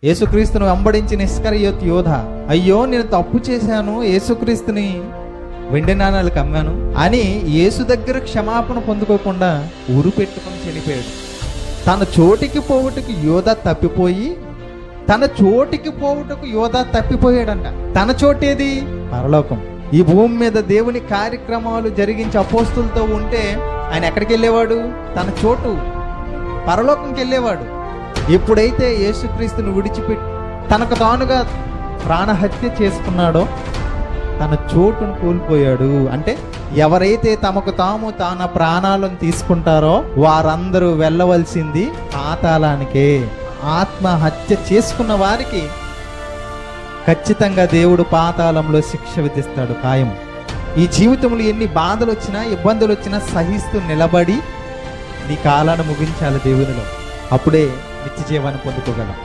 యేసుక్రీస్తును వెంబడించిన ఇస్కరియోతు యోధ, అయ్యో నేను తప్పు చేశాను, యేసుక్రీస్తుని వెండి నాణాలకు అమ్మాను అని యేసు దగ్గర క్షమాపణ పొందుకోకుండా ఉరు పెట్టుకొని చనిపోయాడు. తన చోటికి పోవుటకు యోధ తప్పిపోయాడంట. తన చోటేది? పరలోకం. ఈ భూమి మీద దేవుని కార్యక్రమాలు జరిగించి అపోస్తులతో ఉంటే ఆయన ఎక్కడికి వెళ్ళేవాడు? తన చోటు పరలోకంకి వెళ్ళేవాడు. ఎప్పుడైతే యేసుక్రీస్తుని విడిచిపెట్టి తనకు తానుగా ప్రాణహత్య చేసుకున్నాడో తన చోటును కోల్పోయాడు. అంటే ఎవరైతే తమకు తన ప్రాణాలను తీసుకుంటారో వారందరూ వెళ్ళవలసింది పాతాళానికే. ఆత్మహత్య చేసుకున్న వారికి ఖచ్చితంగా దేవుడు పాతాళంలో శిక్ష విధిస్తాడు ఖాయం. ఈ జీవితంలో ఎన్ని బాధలు వచ్చినా ఇబ్బందులు వచ్చినా సహిస్తూ నిలబడి నీ కాలాన్ని ముగించాలి దేవునిలో. అప్పుడే నిత్య జీవాన్ని పొందుకోగలం.